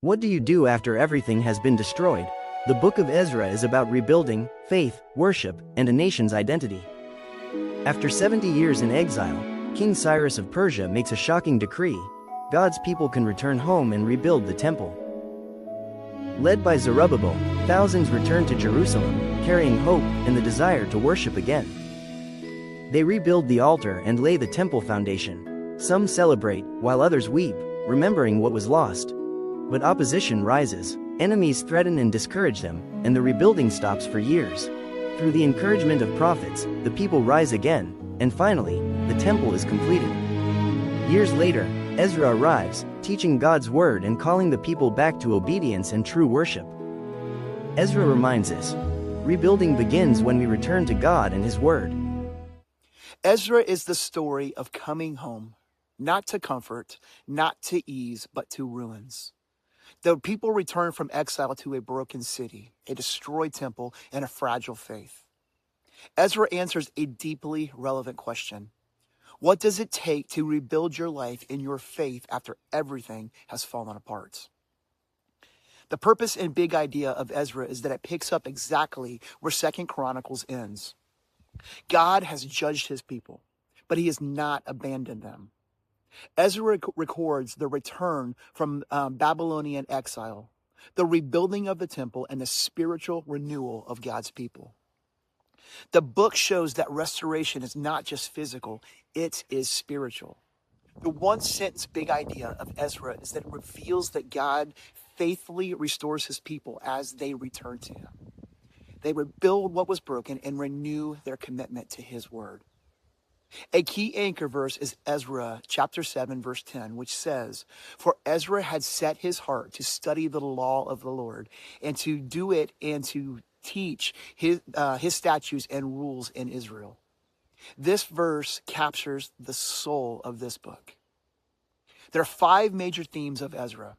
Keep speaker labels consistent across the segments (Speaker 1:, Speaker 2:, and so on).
Speaker 1: What do you do after everything has been destroyed? The Book of Ezra is about rebuilding, faith, worship, and a nation's identity. After 70 years in exile, King Cyrus of Persia makes a shocking decree: God's people can return home and rebuild the temple. Led by Zerubbabel, thousands return to Jerusalem, carrying hope and the desire to worship again. They rebuild the altar and lay the temple foundation. Some celebrate, while others weep, remembering what was lost. But opposition rises, enemies threaten and discourage them, and the rebuilding stops for years. Through the encouragement of prophets, the people rise again, and finally, the temple is completed. Years later, Ezra arrives, teaching God's word and calling the people back to obedience and true worship. Ezra reminds us, rebuilding begins when we return to God and His word.
Speaker 2: Ezra is the story of coming home, not to comfort, not to ease, but to ruins. The people return from exile to a broken city, a destroyed temple, and a fragile faith. Ezra answers a deeply relevant question. What does it take to rebuild your life and your faith after everything has fallen apart? The purpose and big idea of Ezra is that it picks up exactly where 2 Chronicles ends. God has judged his people, but he has not abandoned them. Ezra records the return from Babylonian exile, the rebuilding of the temple, and the spiritual renewal of God's people. The book shows that restoration is not just physical, it is spiritual. The one-sentence big idea of Ezra is that it reveals that God faithfully restores his people as they return to him. They rebuild what was broken and renew their commitment to his word. A key anchor verse is Ezra chapter 7, verse 10, which says, "For Ezra had set his heart to study the law of the Lord and to do it and to teach his statutes and rules in Israel." This verse captures the soul of this book. There are 5 major themes of Ezra.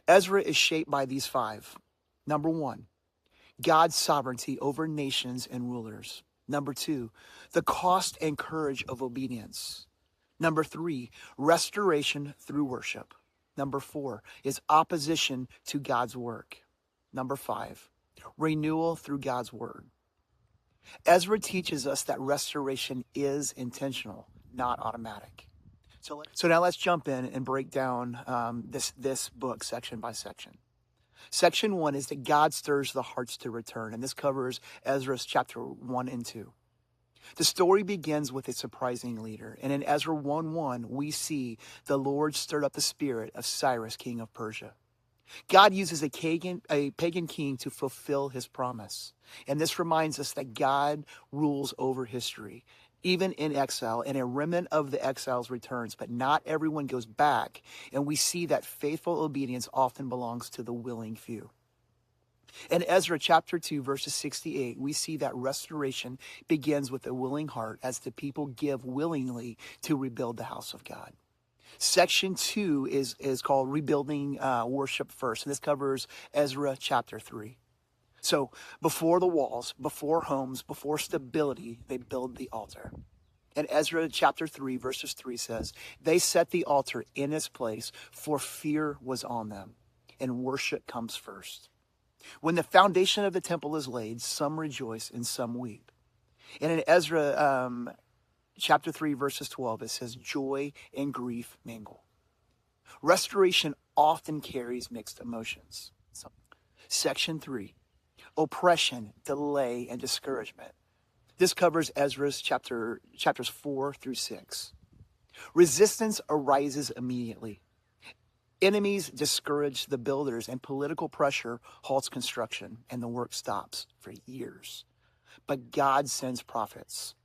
Speaker 2: Ezra is shaped by these 5. Number 1, God's sovereignty over nations and rulers. Number 2, the cost and courage of obedience. Number 3, restoration through worship. Number 4 is opposition to God's work. Number 5, renewal through God's word. Ezra teaches us that restoration is intentional, not automatic. So now let's jump in and break down this book section by section. Section 1 is that God stirs the hearts to return, and this covers Ezra's chapter 1 and 2. The story begins with a surprising leader, and in Ezra 1:1, we see the Lord stirred up the spirit of Cyrus, king of Persia. God uses a pagan king to fulfill his promise, and this reminds us that God rules over history, even in exile, and a remnant of the exiles returns, but not everyone goes back, and we see that faithful obedience often belongs to the willing few. In Ezra chapter 2, verses 68, we see that restoration begins with a willing heart as the people give willingly to rebuild the house of God. Section 2 is called Rebuilding Worship First, and this covers Ezra chapter 3. So before the walls, before homes, before stability, they build the altar. And Ezra chapter 3, verses 3 says, "They set the altar in its place, for fear was on them, and worship comes first." When the foundation of the temple is laid, some rejoice and some weep. And in Ezra chapter 3, verses 12, it says, "Joy and grief mingle." Restoration often carries mixed emotions. Section 3, oppression, delay, and discouragement. This covers Ezra's chapters 4 through 6. Resistance arises immediately. Enemies discourage the builders, and political pressure halts construction, and the work stops for years. But God sends prophets.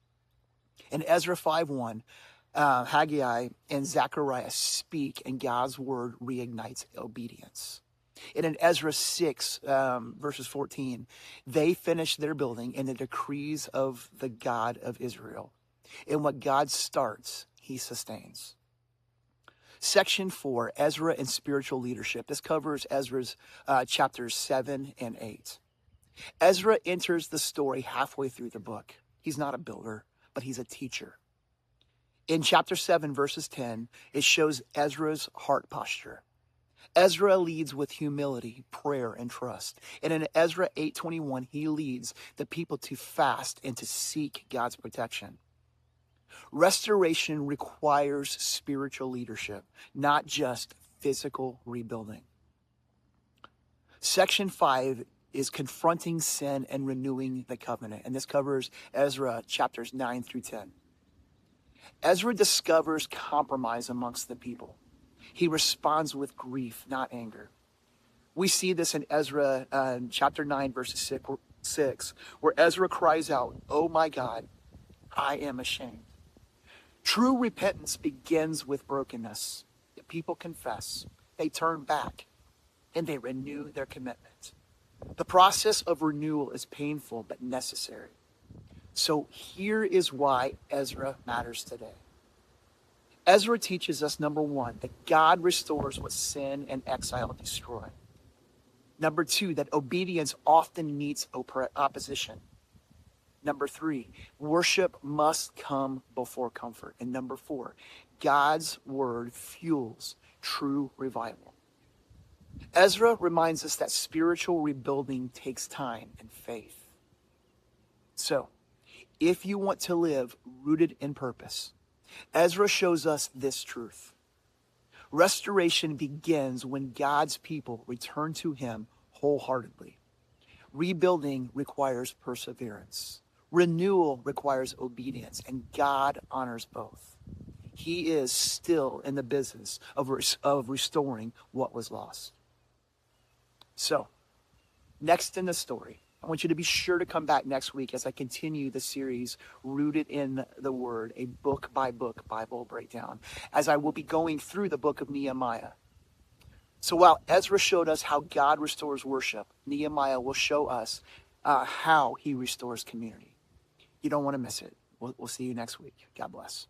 Speaker 2: In Ezra 5:1, Haggai and Zechariah speak, and God's word reignites obedience. And in Ezra 6, verses 14, they finish their building in the decrees of the God of Israel. And what God starts, he sustains. Section 4, Ezra and spiritual leadership. This covers Ezra's chapters 7 and 8. Ezra enters the story halfway through the book. He's not a builder, but he's a teacher. In chapter 7, verses 10, it shows Ezra's heart posture. Ezra leads with humility, prayer, and trust. And in Ezra 8:21, he leads the people to fast and to seek God's protection. Restoration requires spiritual leadership, not just physical rebuilding. Section 5 is confronting sin and renewing the covenant. And this covers Ezra chapters 9 through 10. Ezra discovers compromise amongst the people. He responds with grief, not anger. We see this in Ezra chapter 9, verses 6, where Ezra cries out, "Oh my God, I am ashamed." True repentance begins with brokenness. The people confess, they turn back, and they renew their commitment. The process of renewal is painful but necessary. So here is why Ezra matters today. Ezra teaches us, number one, that God restores what sin and exile destroy. Number two, that obedience often meets opposition. Number three, worship must come before comfort. And number four, God's word fuels true revival. Ezra reminds us that spiritual rebuilding takes time and faith. So, if you want to live rooted in purpose, Ezra shows us this truth. Restoration begins when God's people return to him wholeheartedly. Rebuilding requires perseverance. Renewal requires obedience, and God honors both. He is still in the business of restoring what was lost. So, next in the story, I want you to be sure to come back next week as I continue the series, Rooted in the Word, a book-by-book Bible breakdown, as I will be going through the book of Nehemiah. So while Ezra showed us how God restores worship, Nehemiah will show us how he restores community. You don't want to miss it. We'll see you next week. God bless.